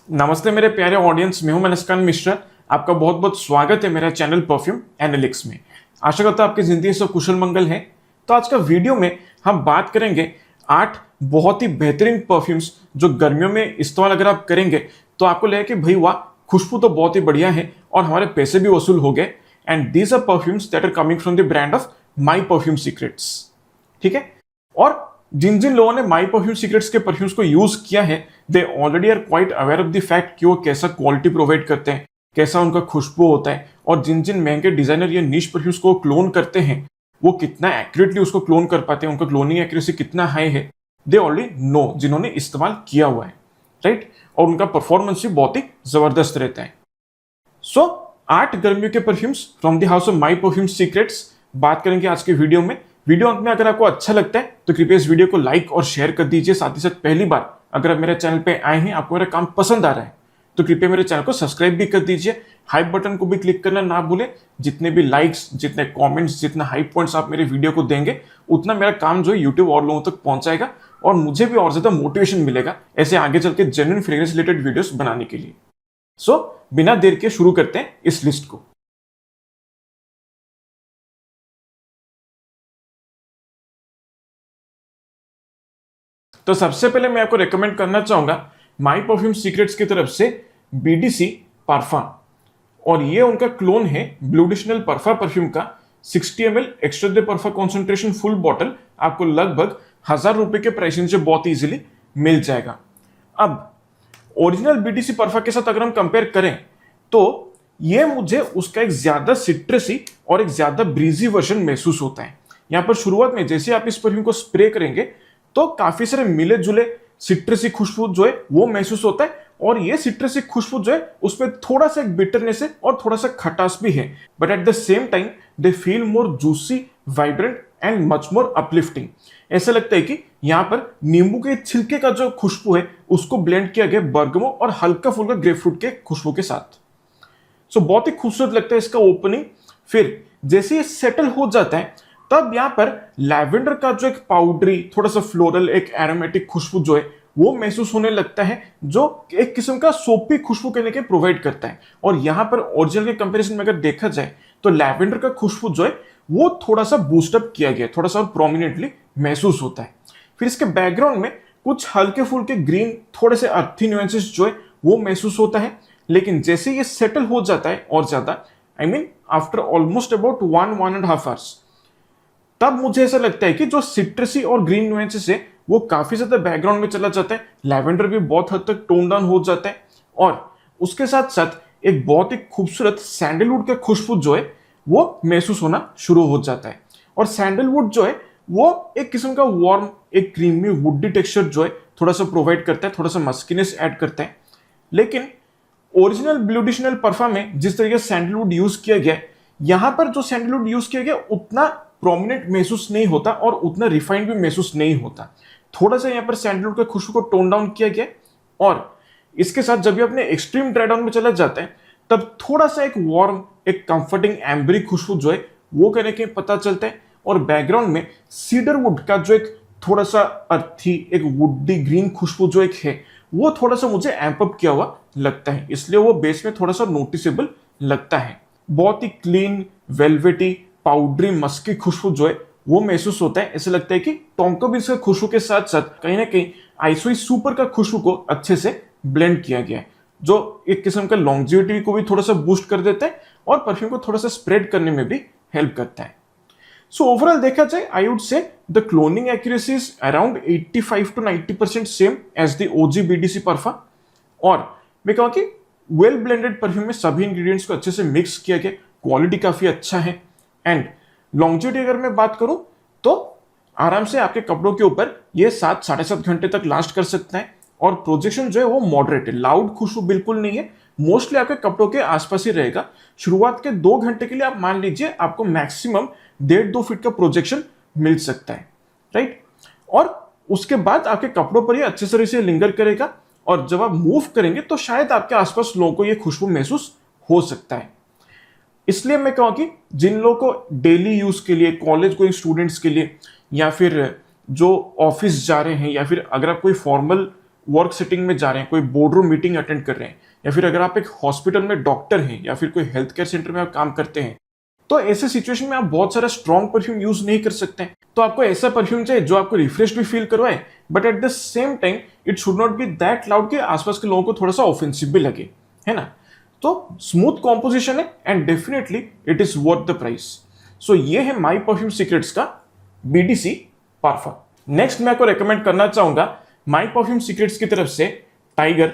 नमस्ते मेरे प्यारे ऑडियंस, मैं हूं मनस्कान मिश्रा। आपका बहुत बहुत स्वागत है मेरा चैनल परफ्यूम एनालिटिक्स में। आशा करता हूं आपकी जिंदगी से कुशल मंगल है। तो आज का वीडियो में हम बात करेंगे 8 बहुत ही बेहतरीन परफ्यूम्स जो गर्मियों में इस्तेमाल अगर आप करेंगे तो आपको लगेगा कि भाई वाह, खुशबू तो बहुत ही बढ़िया है और हमारे पैसे भी वसूल हो गए। And these are perfumes that are coming from the brand of My perfume Secrets. ठीक है। और जिन जिन लोगों ने माई परफ्यूम सीक्रेट्स के परफ्यूम्स को यूज किया है, they already are quite aware of the fact कि वो कैसा क्वालिटी प्रोवाइड करते हैं, कैसा उनका खुशबू होता है, और जिन जिन महंगे डिजाइनर या निश परफ्यूम्स को क्लोन करते हैं वो कितना एक्यूरेटली उसको क्लोन कर पाते हैं, उनका क्लोनिंग एक्यूरेसी कितना हाई है, दे ऑलरेडी नो, जिन्होंने इस्तेमाल किया हुआ है, राइट। और उनका परफॉर्मेंस भी बहुत ही जबरदस्त रहता है। सो 8 गर्मियों के perfumes from the house of My perfume secrets बात करेंगे आज के वीडियो में। वीडियो अंत में अगर आपको अच्छा लगता है तो कृपया इस वीडियो को लाइक और शेयर कर दीजिए। साथ ही साथ पहली बार अगर आप मेरे चैनल पे आए हैं, आपको मेरा काम पसंद आ रहा है, तो कृपया मेरे चैनल को सब्सक्राइब भी कर दीजिए। हाइप बटन को भी क्लिक करना ना भूलें। जितने भी लाइक्स, जितने कमेंट्स, जितना हाइप पॉइंट्स आप मेरे वीडियो को देंगे, उतना मेरा काम जो है यूट्यूब और लोगों तक पहुंचाएगा और मुझे भी और ज्यादा मोटिवेशन मिलेगा ऐसे आगे चल के जेन्युइन फ्रेग्रेंस रिलेटेड वीडियोस बनाने के लिए। सो बिना देर के शुरू करते हैं इस लिस्ट को। तो सबसे पहले मैं आपको रेकमेंड करना चाहूंगा माई परफ्यूम सीक्रेट्स की तरफ से बीडीसी पार्फा, और ये उनका क्लोन है ब्लूडिशनल परफा परफ्यूम का। 60 ml एक्स्ट्रा दे परफा कॉन्सेंट्रेशन फुल बॉटल आपको लगभग 1000 रुपए के प्राइस से बहुत इजीली मिल जाएगा। अब ओरिजिनल बीडीसी परफा के साथ अगर हम कंपेयर करें तो ये मुझे उसका एक ज्यादा सिट्रसी और एक ज्यादा ब्रीजी वर्जन महसूस होता है। यहां पर शुरुआत में जैसे आप इस परफ्यूम को स्प्रे करेंगे तो काफी सारे मिले जुले सिट्रसी खुशबू जो है वो महसूस होता है, और ये सिट्रसी खुशबू जो है उसमें थोड़ा सा एक बिटरनेस है और थोड़ा सा खटास भी है, but at the same time they feel more juicy, vibrant and much more uplifting. ऐसा लगता है कि यहाँ पर नींबू के छिलके का जो खुशबू है उसको ब्लेंड किया गया बर्गमो और हल्का फुल्का ग्रेपफ्रूट के खुशबू के साथ। सो बहुत ही खूबसूरत लगता है इसका ओपनिंग। फिर जैसे ये सेटल हो जाता है तब यहां पर लैवेंडर का जो एक पाउडरी, थोड़ा सा फ्लोरल, एक एरोमेटिक खुशबू जो है वो महसूस होने लगता है, जो एक किस्म का सोपी खुशबू कहने के प्रोवाइड करता है। और यहां पर ओरिजिनल के कंपैरिजन में अगर देखा जाए तो लैवेंडर का खुशबू जो है वो थोड़ा सा बूस्टअप किया गया, थोड़ा सा प्रोमिनेंटली महसूस होता है। फिर इसके बैकग्राउंड में कुछ हल्के फुल्के ग्रीन, थोड़े से अर्थी न्यूएंसेस जो है वो महसूस होता है। लेकिन जैसे ये सेटल हो जाता है और ज्यादा, I mean after almost about 1.5 hours, तब मुझे ऐसा लगता है कि जो सिट्रसी और ग्रीन नुएंसेस है वो काफी ज्यादा बैकग्राउंड में चला जाता है। लैवेंडर भी बहुत हद तक टोन डाउन हो जाता है, और उसके साथ साथ एक बहुत ही खूबसूरत सैंडलवुड का खुशबू जो है वो महसूस होना शुरू हो जाता है। और सैंडलवुड जो है वो एक किस्म का वार्म, एक क्रीमी वुडी टेक्सचर जो है थोड़ा सा प्रोवाइड करता है, थोड़ा सा मस्किनेस ऐड करता है। लेकिन ओरिजिनल ब्लूडिशनल परफा में जिस तरीके से सैंडलवुड यूज किया गया, यहां पर जो सैंडलवुड यूज किया गया उतना प्रोमिनेंट महसूस नहीं होता और उतना रिफाइंड भी महसूस नहीं होता। थोड़ा सा यहाँ पर सैंडलवुड के खुशबू को टोन डाउन किया गया, और इसके साथ जब भी अपने एक्सट्रीम ड्राई डाउन में चला जाता है तब थोड़ा सा एक वार्म, एक कंफर्टिंग एम्बरी खुशबू जो है वो कहने के पता चलता है। और बैकग्राउंड में सीडरवुड का जो एक थोड़ा सा अर्थी, एक वुडी ग्रीन खुशबू जो एक है वो थोड़ा सा मुझे एम्प अप किया हुआ लगता है, इसलिए वो बेस में थोड़ा सा नोटिसेबल लगता है। बहुत ही क्लीन, वेलवेटी, पाउडरी, मस्की खुशबू जो है वो महसूस होता है। ऐसा लगता है कि टोंको बीन्स का खुशबू के साथ साथ कहीं ना कहीं आइसोई सुपर का खुशबू को अच्छे से ब्लेंड किया गया है, जो एक किस्म का लॉन्जिविटी को भी थोड़ा सा बूस्ट कर देता है और परफ्यूम को थोड़ा सा स्प्रेड करने में भी हेल्प करता है। सो ओवरऑल देखा जाए, I would say the cloning accuracy is around 85 to 90% same as the OG BDC parfum. और मैं कहूँ कि वेल ब्लेंडेड परफ्यूम में सभी इंग्रेडिएंट्स को अच्छे से मिक्स किया गया, क्वालिटी काफी अच्छा है। एंड लॉन्जिविटी अगर मैं बात करूं तो आराम से आपके कपड़ों के ऊपर ये 7 साढ़े 7 घंटे तक लास्ट कर सकता है। और प्रोजेक्शन जो है वो मॉडरेट है, लाउड खुशबू बिल्कुल नहीं है, मोस्टली आपके कपड़ों के आसपास ही रहेगा। शुरुआत के 2 घंटे के लिए आप मान लीजिए आपको मैक्सिमम 1.5-2 फीट का प्रोजेक्शन मिल सकता है, राइट। और उसके बाद आपके कपड़ों पर ये अच्छे तरह से लिंगर करेगा, और जब आप मूव करेंगे तो शायद आपके आसपास लोगों को ये खुशबू महसूस हो सकता है। इसलिए मैं कहूँ कि जिन लोगों को डेली यूज के लिए, कॉलेज गोइंग स्टूडेंट्स के लिए, या फिर जो ऑफिस जा रहे हैं, या फिर अगर आप कोई फॉर्मल वर्क सेटिंग में जा रहे हैं, कोई बोर्ड रूम मीटिंग अटेंड कर रहे हैं, या फिर अगर आप एक हॉस्पिटल में डॉक्टर हैं या फिर कोई हेल्थ केयर सेंटर में आप काम करते हैं, तो ऐसे सिचुएशन में आप बहुत सारा स्ट्रॉन्ग परफ्यूम यूज नहीं कर सकते हैं। तो आपको ऐसा परफ्यूम चाहिए जो आपको रिफ्रेश भी फील करवाए, but at the same time it should not be that loud कि आसपास के लोगों को थोड़ा सा ऑफेंसिव भी लगे, है ना। तो स्मूथ कॉम्पोजिशन है and definitely it is worth the price. So ये है माई परफ्यूम सीक्रेट्स का बीडीसी पार्फा। नेक्स्ट मैं आपको रेकमेंड करना चाहूंगा माई परफ्यूम सीक्रेट्स की तरफ से टाइगर।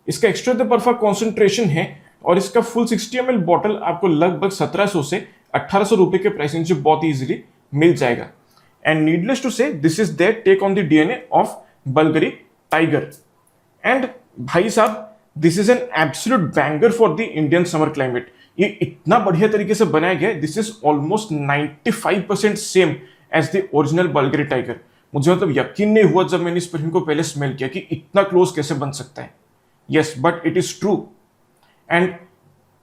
इसका एक्स्ट्रा द परफा कॉन्सेंट्रेशन है और इसका फुल 60 ml बॉटल आपको लगभग 1700 से 1800 रुपए के प्राइसिंग से बहुत इजीली मिल जाएगा। And needless to say this is their take on the DNA of Bvlgari Tiger. And भाई साहब this is an absolute banger for the Indian summer climate. ये इतना बढ़िया तरीके से बनाया गया है, this is almost 95% same as the original Bvlgari Tiger. मुझे मतलब यकीन नहीं हुआ जब मैंने इस परफ्यूम को पहले स्मेल किया कि इतना क्लोज कैसे बन सकता है। Yes, but it is true. And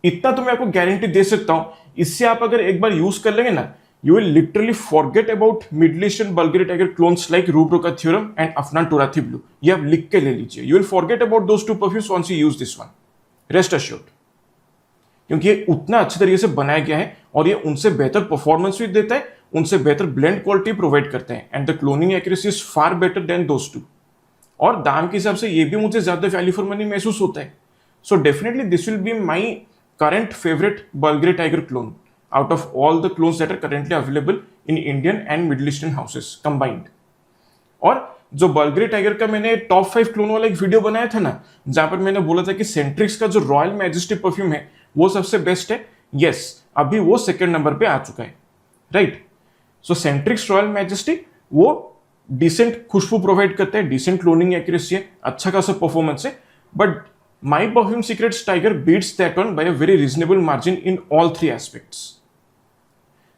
इतना तो मैं आपको गारंटी दे सकता हूं, इससे आप अगर एक बार यूज कर लेंगे ना, you will literally forget about Middle Eastern Bvlgari Tiger clones like Rubro का theorem and Afnan Turathi Blue. ये आप लिख के ले लीजिए, you will forget about those two perfumes once you use this one, rest assured. क्योंकि ये उतना अच्छे तरीके से बनाया गया है और ये उनसे बेहतर परफॉर्मेंस भी देता है, उनसे बेहतर ब्लेंड क्वालिटी प्रोवाइड करते हैं and the cloning accuracy is far better than those two. और दाम के हिसाब से ये भी मुझे ज्यादा वैल्यू फॉर मनी महसूस होता है। So definitely this will be my current favourite Bvlgari Tiger clone out of all the clones that are currently available in Indian and Middle Eastern houses combined। और जो बल्गरी टाइगर का मैंने top 5 clone वाला एक video बनाया था ना, जहां पर मैंने बोला था कि सेंट्रिक्स का जो रॉयल मैजेस्टी परफ्यूम है वो सबसे बेस्ट है, यस अभी वो सेकंड नंबर पे आ चुका है, राइट। सो सेंट्रिक्स रॉयल मैजेस्टी वो डिसेंट खुशबू प्रोवाइड करता है, डिसेंट क्लोनिंग एक्यूरेसी है, अच्छा खासा परफॉर्मेंस है, but my perfume secrets Tiger beats that one by a very reasonable margin in all 3 aspects.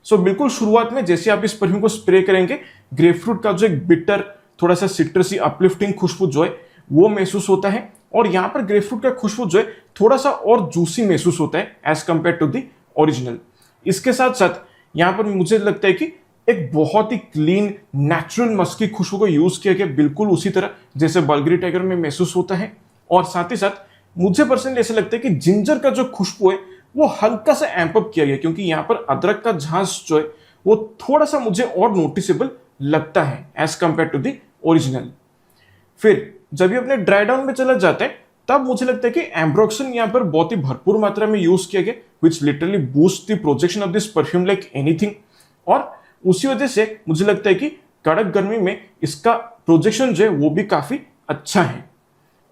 So बिल्कुल शुरुआत में जैसे आप इस परफ्यूम को स्प्रे करेंगे, ग्रेपफ्रूट का जो एक बिटर थोड़ा सा सिट्रसी अपलिफ्टिंग खुशबू जो है वो महसूस होता है, और यहाँ पर ग्रेपफ्रूट का खुशबू जो है थोड़ा सा और जूसी महसूस होता है as compare to the original. इसके साथ साथ यहाँ पर मुझे लगता है कि एक बहुत ही क्लीन नेचुरल मस्क की खुशबू को यूज किया गया, बिल्कुल उसी तरह जैसे बल्गरी टाइगर में महसूस होता है। और साथ ही साथ मुझे पर्सनली ऐसा लगता है कि जिंजर का जो खुशबू है वो हल्का सा एम्प अप किया गया, क्योंकि यहाँ पर अदरक का झांस जो है वो थोड़ा सा मुझे और नोटिसेबल लगता है as compare to the original. फिर जब ये अपने ड्राई डाउन में चला जाता है तब मुझे लगता है कि एम्ब्रोक्सन यहाँ पर बहुत ही भरपूर मात्रा में यूज किया गया, विच literally boost the projection of this perfume like anything. और उसी वजह से मुझे लगता है कि कड़क गर्मी में इसका प्रोजेक्शन जो है वो भी काफी अच्छा है।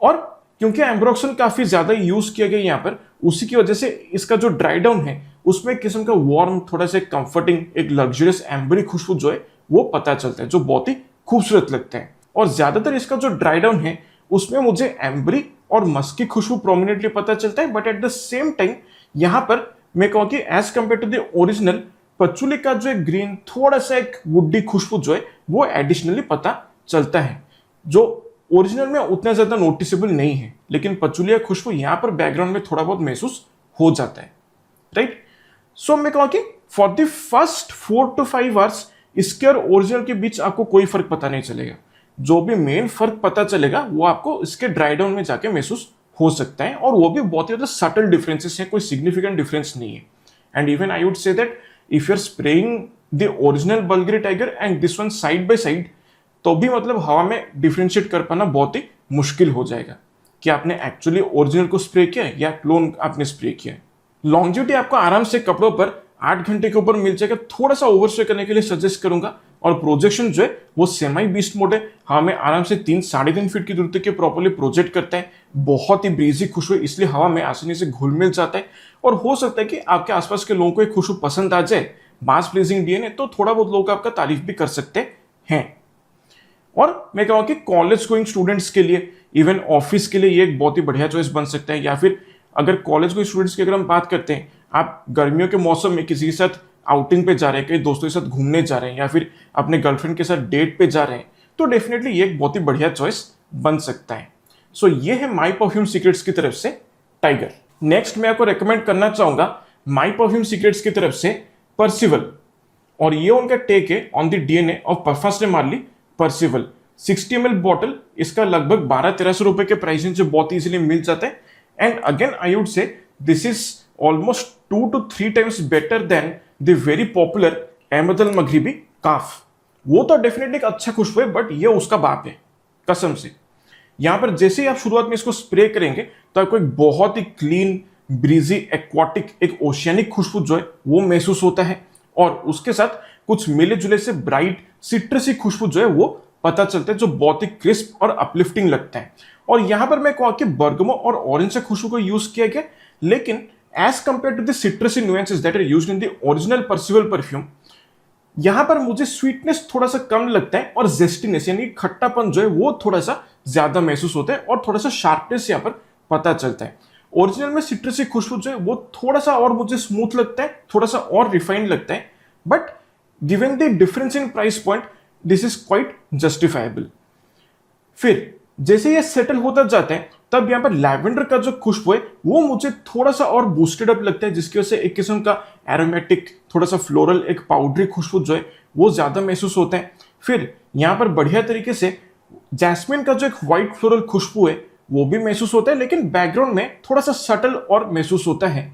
और क्योंकि एम्ब्रोक्सन काफी ज्यादा यूज किया गया यहाँ पर, उसी की वजह से इसका जो ड्राई डाउन है उसमें एक किस्म का वार्म, थोड़ा सा कंफर्टिंग, एक लग्जरियस एम्बरी खुशबू जो है वो पता चलता है, जो बहुत ही खूबसूरत लगता है। और ज्यादातर इसका जो ड्राई डाउन है उसमें मुझे एम्बरी और मस्क की खुशबू प्रोमिनेंटली पता चलता है, but at the same time यहाँ पर मैं कहूँ कि as compare to the original patchouli का जो एक ग्रीन थोड़ा सा एक वुडी खुशबू जो है वो एडिशनली पता चलता है, जो ओरिजिनल में उतना ज्यादा नोटिसेबल नहीं है, लेकिन पचुलिया खुशबू यहां पर बैकग्राउंड में थोड़ा बहुत महसूस हो जाता है, राइट। सो मैं कहूँ कि for the first 4 to 5 hours इसके और ओरिजिनल के बीच आपको कोई फर्क पता नहीं चलेगा। जो भी मेन फर्क पता चलेगा वो आपको इसके ड्राई डाउन में जाके महसूस हो सकता है, और वो भी बहुत ही ज्यादा सटल डिफरेंसेस है, कोई सिग्निफिकेंट डिफरेंस नहीं है। And even I would say that if you are spraying the original Bvlgari Tiger and this one side by side, तो भी मतलब हवा में डिफरेंशिएट कर पाना बहुत ही मुश्किल हो जाएगा कि आपने एक्चुअली ओरिजिनल को स्प्रे किया है या क्लोन आपने स्प्रे किया है। लॉन्जिविटी आपको आराम से कपड़ों पर 8 घंटे के ऊपर मिल जाएगा, थोड़ा सा ओवर स्प्रे करने के लिए सजेस्ट करूंगा। और प्रोजेक्शन जो है वो सेमी बीस्ट मोड है, हवा में आराम से 3-3.5 फीट की दूरी तक के प्रॉपर्ली प्रोजेक्ट करता है, बहुत ही ब्रीजी खुशबू इसलिए हवा में आसानी से घुल मिल जाता है। और हो सकता है कि आपके आसपास के लोगों को एक खुशबू पसंद आ जाए, मास प्लीजिंग डीएनए, तो थोड़ा बहुत लोग आपका तारीफ भी कर सकते हैं। और मैं कहूँ कि कॉलेज गोइंग स्टूडेंट्स के लिए, इवन ऑफिस के लिए ये एक बहुत ही बढ़िया चॉइस बन सकता है। या फिर अगर कॉलेज गोइंग स्टूडेंट्स की अगर हम बात करते हैं, आप गर्मियों के मौसम में किसी के साथ आउटिंग पे जा रहे हैं, कई दोस्तों के साथ घूमने जा रहे हैं, या फिर अपने गर्लफ्रेंड के साथ डेट पे जा रहे हैं, तो डेफिनेटली ये एक बहुत ही बढ़िया चॉइस बन सकता है। सो ये है माई परफ्यूम सीक्रेट्स की तरफ से टाइगर। नेक्स्ट मैं आपको रेकमेंड करना चाहूंगा माई परफ्यूम सीक्रेट्स की तरफ से परसिवल, और ये उनका टेक है on the DNA of perfumes ने मार ली परसिवल। 60 ml बॉटल इसका लगभग 1200-1300 रुपए के प्राइस रेंज से बहुत इजीली मिल जाता है। And again I would say this is almost 2 to 3 times better than the very popular Ahmed Al Maghribi Kaaf. वो तो डेफिनेटली एक अच्छा खुशबू है, बट ये उसका बाप है कसम से। यहां पर जैसे ही आप शुरुआत में इसको स्प्रे करेंगे तो आपको एक बहुत ही क्लीन, ब्रीजी, एक्वाटिक, एक ओशियनिक खुशबू जो है वो महसूस होता है। और उसके साथ कुछ मिले जुले से ब्राइट सिट्रसी खुशबू जो है वो पता चलता है, जो बहुत ही क्रिस्प और अपलिफ्टिंग लगता है। और यहां पर मैं कहूँ कि बर्गमो और ऑरेंज से खुशबू को यूज किया गया, लेकिन as compare to the citrusy nuances that are used in the original Percival perfume, यहां पर मुझे स्वीटनेस थोड़ा सा कम लगता है और जेस्टीनेस यानी खट्टापन जो है वो थोड़ा सा ज्यादा महसूस होता है और थोड़ा सा शार्पनेस यहां पर पता चलता है। ओरिजिनल में सिट्रसी खुशबू जो है वो थोड़ा सा और मुझे स्मूथ लगता है, थोड़ा सा और रिफाइंड लगता है, but given the difference in price point this is quite justifiable. फिर जैसे ये सेटल होता जाता है तब यहां पर लैवेंडर का जो खुशबू है वो मुझे थोड़ा सा और बूस्टेड अप लगता है, जिसकी वजह से एक किस्म का एरोमेटिक, थोड़ा सा फ्लोरल, एक पाउडरी खुशबू जो है वो ज्यादा महसूस होता है। फिर यहां पर बढ़िया तरीके से जैस्मिन का जो एक व्हाइट फ्लोरल खुशबू है वो भी महसूस होता है, लेकिन बैकग्राउंड में थोड़ा सा सटल और महसूस होता है।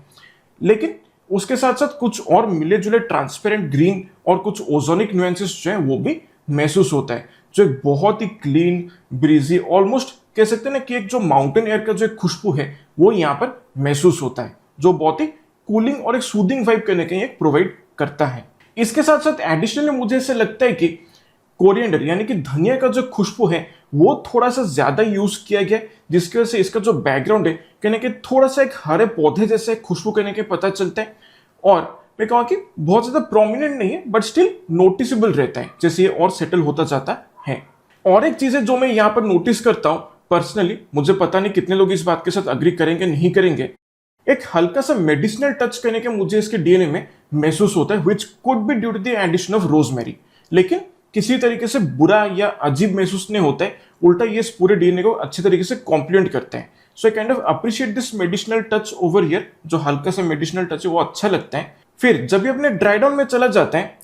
लेकिन उसके साथ साथ कुछ और मिले जुले ट्रांसपेरेंट ग्रीन और कुछ ओजोनिक नुएंसेस जो है वो भी महसूस होता है, जो एक बहुत ही क्लीन, ब्रीजी, ऑलमोस्ट कह सकते हैं ना कि एक जो माउंटेन एयर का जो एक खुशबू है वो यहाँ पर महसूस होता है, जो बहुत ही कूलिंग और एक सूदिंग वाइब करने के लिए प्रोवाइड करता है। इसके साथ साथ एडिशनली मुझे ऐसे लगता है कि कोरिएंडर यानी कि धनिया का जो खुशबू है वो थोड़ा सा ज्यादा यूज किया गया, जिसकी वजह से इसका जो बैकग्राउंड है कहने के थोड़ा सा एक हरे पौधे जैसे खुशबू कहने के पता चलता है। और मैं कहूँ कि बहुत ज्यादा प्रोमिनेंट नहीं है, बट स्टिल नोटिसेबल रहता है जैसे ये और सेटल होता जाता है। और एक चीज है जो मैं यहाँ पर नोटिस करता हूँ पर्सनली, मुझे पता नहीं कितने लोग इस बात के साथ अग्री करेंगे नहीं करेंगे, एक हल्का सा मेडिसिनल टच करने के मुझे इसके डीएनए में महसूस होता है, which could be due to the addition of rosemary. लेकिन किसी तरीके से बुरा या अजीब महसूस नहीं होता है, उल्टा ये इस पूरे डीएनए को अच्छे तरीके से कॉम्प्लीमेंट करते हैं। So I kind of appreciate this medicinal touch over here, जो हल्का सा मेडिसिनल टच है वो अच्छा लगता है। फिर जब ये अपने ड्राई डाउन में चला जाता है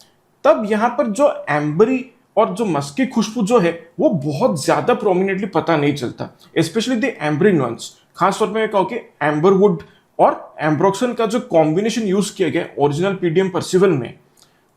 तब यहाँ पर जो एम्बरी और जो मस्की खुशबू जो है वो बहुत ज्यादा प्रोमिनेंटली पता नहीं चलता, स्पेशली द एम्बरी नुएंस। खासतौर पर मैं कहूँ कि एम्बरवुड और एम्ब्रोक्सन का जो कॉम्बिनेशन यूज किया गया ओरिजिनल पीडीएम परसिवल में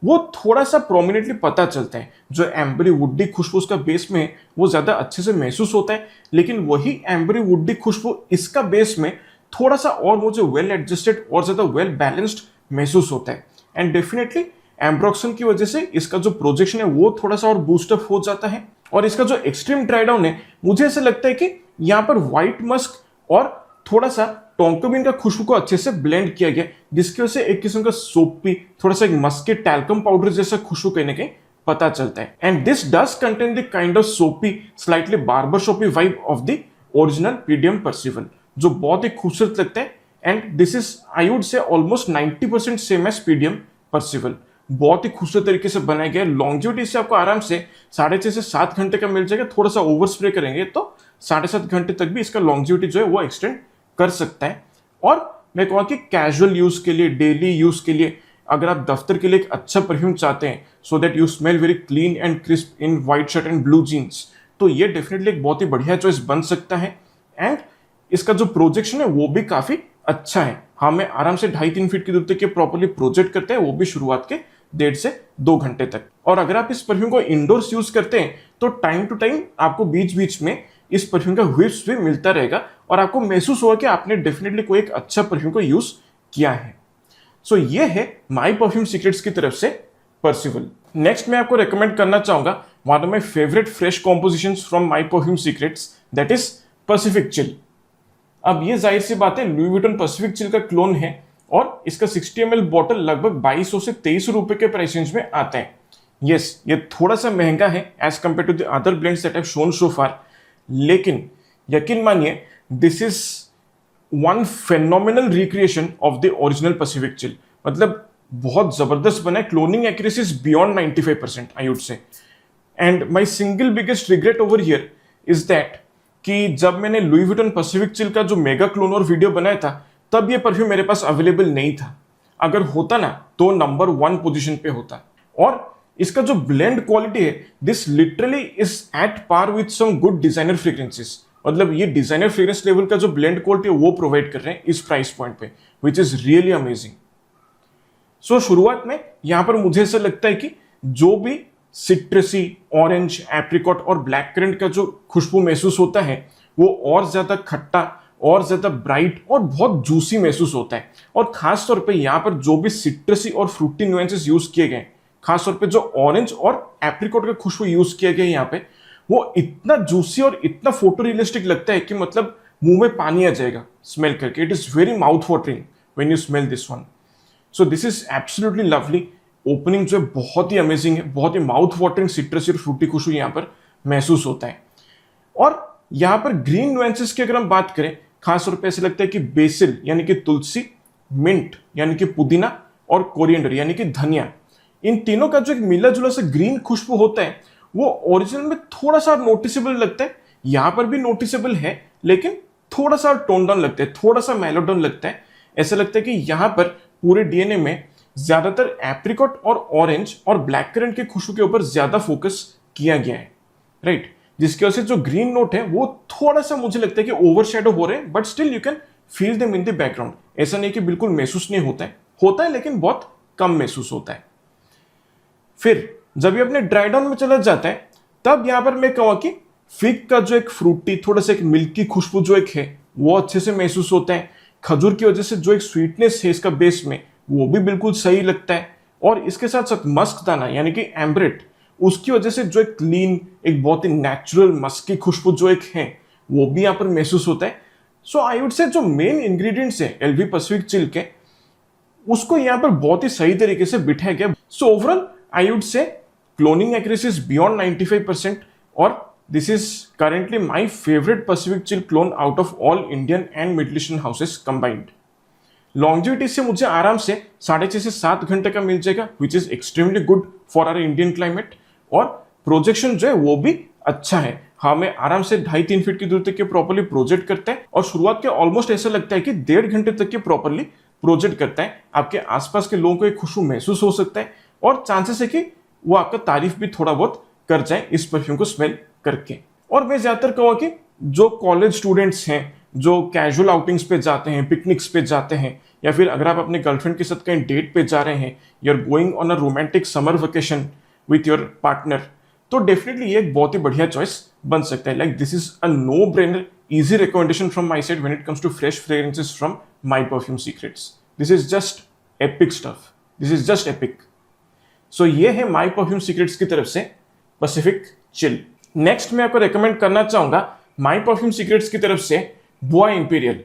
वो थोड़ा सा प्रोमिनेंटली पता चलता है। जो एम्बरी वुडी खुशबू उसका बेस में वो ज्यादा अच्छे से महसूस होता है, लेकिन वही एम्बरी वुडी खुशबू इसका बेस में थोड़ा सा और मुझे वेल एडजस्टेड और ज्यादा वेल बैलेंस्ड महसूस होता है। एंड डेफिनेटली एम्ब्रोक्सन की वजह से इसका जो प्रोजेक्शन है वो थोड़ा सा और बूस्टअप हो जाता है। और इसका जो एक्सट्रीम ड्राई डाउन है मुझे ऐसा लगता है कि यहाँ पर व्हाइट मस्क और थोड़ा सा टोंकोबिन का खुशबू को अच्छे से ब्लेंड किया गया, जिसकी वजह से एक किस्म का सोपी, थोड़ा सा एक मस्की टैल्कम पाउडर जैसा खुशबू कहने के पता चलता है। And this does contain the kind of soapy, slightly barber shoppy vibe of the original PDM Percival, जो बहुत ही खूबसूरत लगता है। And this is I would say almost 90% same as PDM Percival. बहुत ही खूबसूरत तरीके से बनाया गया। लॉन्जिविटी से आपको आराम से 6.5 से 7 घंटे का मिल जाएगा। थोड़ा सा ओवर स्प्रे करेंगे तो 7.5 घंटे तक भी इसका लॉन्जिविटी जो है वो एक्सटेंड कर सकता है। और मैं कहूँ कि कैजुअल यूज के लिए, डेली यूज के लिए, अगर आप दफ्तर के लिए एक अच्छा परफ्यूम चाहते हैं so that you smell very clean and crisp in white shirt and blue jeans, तो ये डेफिनेटली एक बहुत ही बढ़िया चॉइस बन सकता है। एंड इसका जो प्रोजेक्शन है वो भी काफी अच्छा है। हाँ, मैं आराम से 2.5-3 फीट की दूरी तक के प्रॉपर्ली प्रोजेक्ट करते हैं, वो भी शुरुआत के 1.5 से 2 घंटे तक। और अगर आप इस परफ्यूम को इंडोर्स यूज करते हैं तो टाइम टू टाइम आपको बीच बीच में इस परफ्यूम का व्हिफ्स भी मिलता रहेगा और आपको महसूस होगा कि आपने डेफिनेटली कोई एक अच्छा परफ्यूम को यूज किया है। सो ये है माई परफ्यूम सीक्रेट्स की तरफ से परसिवल। नेक्स्ट मैं आपको रेकमेंड करना चाहूंगा one of my favourite fresh compositions from my perfume secrets, that is Pacific chill. अब ये जाहिर सी बात है लुई विटन पैसिफिक चिल का क्लोन है और इसका 60 ml बॉटल लगभग 2200 से 2300 रुपए के प्राइस रेंज में आता है। यस, ये थोड़ा सा महंगा है as compare to the other blends that I have shown so far, लेकिन यकीन मानिए this is one phenomenal recreation of the original Pacific Chill. मतलब बहुत जबरदस्त बना है। Cloning accuracy is beyond 95% I would say. And my single biggest regret over here is that कि जब मैंने लुई विटन पैसिफिक चिल का जो मेगा क्लोन और वीडियो बनाया था तब ये परफ्यूम मेरे पास अवेलेबल नहीं था। अगर होता ना तो नंबर 1 पोजीशन पे होता। और इसका जो ब्लेंड क्वालिटी है, this literally is at par with some good designer fragrances. मतलब ये डिजाइनर फ्रेग्रेंस लेवल का जो ब्लेंड क्वालिटी है वो प्रोवाइड कर रहे हैं इस प्राइस पॉइंट पे, विच इज रियली अमेजिंग। सो शुरुआत में यहां पर मुझे ऐसा लगता है कि जो भी सिट्रसी, ऑरेंज, एप्रिकॉट और ब्लैक करंट का जो खुशबू महसूस होता है वो और ज्यादा खट्टा, और ज्यादा ब्राइट और बहुत जूसी महसूस होता है। और खास तौर पे यहाँ पर जो भी सिट्रसी और फ्रूटी नुएंसेस यूज किए गए, खास तौर पे जो ऑरेंज और एप्रिकॉट का खुशबू यूज किया गया यहाँ पे, वो इतना जूसी और इतना फोटो रियलिस्टिक लगता है कि मतलब मुंह में पानी आ जाएगा स्मेल करके। It is very mouth watering when you smell this one. So this is absolutely lovely. Opening जो है बहुत ही अमेजिंग है, बहुत ही माउथ वाटरिंग सिट्रसी और फ्रूटी खुशबू यहाँ पर महसूस होता है। और यहाँ पर ग्रीन नुएंसेस की अगर हम बात करें, खास तौर पे ऐसे लगता है कि बेसिल यानी कि तुलसी, मिंट यानी कि पुदीना और कोरिएंडर यानी कि धनिया, इन तीनों का जो एक मिला जुला सा ग्रीन खुशबू होता है वो ओरिजिनल में थोड़ा सा नोटिसेबल लगता है, यहां पर भी नोटिसेबल है लेकिन थोड़ा सा टोन डाउन लगता है, थोड़ा सा मेलो डाउन लगता है। ऐसा लगता है कि यहां पर पूरे डीएनए में ज्यादातर एप्रिकॉट और ऑरेंज और ब्लैक करंट की खुशबू के ऊपर ज्यादा फोकस किया गया है, राइट। जिसकी वजह से जो ग्रीन नोट है वो थोड़ा सा मुझे लगता है कि ओवरशैडो हो रहे हैं, but still you can feel them in the background. ऐसा नहीं कि बिल्कुल महसूस नहीं होता है लेकिन बहुत कम महसूस होता है। फिर जब ये अपने ड्राई डाउन में चला जाता है तब यहां पर मैं कहूँ कि फिग का जो एक फ्रूटी, थोड़ा सा एक मिल्की खुशबू जो एक है वो अच्छे से महसूस होता है। खजूर की वजह से जो एक स्वीटनेस है इसका बेस में वो भी बिल्कुल सही लगता है। और इसके साथ साथ मस्क दाना यानी कि एम्बरेट, उसकी वजह से जो एक क्लीन, एक बहुत ही नेचुरल मस्की खुशबू जो एक है वो भी यहाँ पर महसूस होता है। सो आई वुड से जो मेन इंग्रेडिएंट्स है एलवी पैसिफिक चिल के, उसको यहाँ पर बहुत ही सही तरीके से बिठाया गया। So overall I would say cloning accuracy is beyond 95% और this is currently my favourite Pacific chill clone out of all Indian and middle eastern houses combined. Longevity से मुझे आराम से 6.5 से 7 घंटे का मिल जाएगा, which is extremely good for our Indian climate. और प्रोजेक्शन जो है वो भी अच्छा है, हमें आराम से 2.5-3 फीट की दूरी तक के प्रॉपर्ली प्रोजेक्ट करता है। और शुरुआत के ऑलमोस्ट ऐसा लगता है कि 1.5 घंटे तक के प्रॉपर्ली प्रोजेक्ट करता है। आपके आसपास के लोगों को एक खुशबू महसूस हो सकता है और चांसेस है कि वो आपका तारीफ भी थोड़ा बहुत कर जाए इस परफ्यूम को स्मेल करके। और मैं ज्यादातर कहूँगा कि जो कॉलेज स्टूडेंट्स हैं, जो कैजुअल आउटिंग्स पे जाते हैं, पिकनिक्स पे जाते हैं, या फिर अगर आप अपने गर्लफ्रेंड के साथ कहीं डेट पे जा रहे हैं, you are going on a romantic summer vacation with your partner, तो डेफिनेटली ये एक बहुत ही बढ़िया चॉइस बन सकता है। Like this is a no brainer, easy recommendation from my side when it comes to fresh fragrances from my perfume secrets. This is just epic stuff, this is just epic. So ये है my perfume secrets की तरफ से Pacific chill. Next मैं आपको recommend करना चाहूंगा my perfume secrets की तरफ से बुआ इंपीरियल,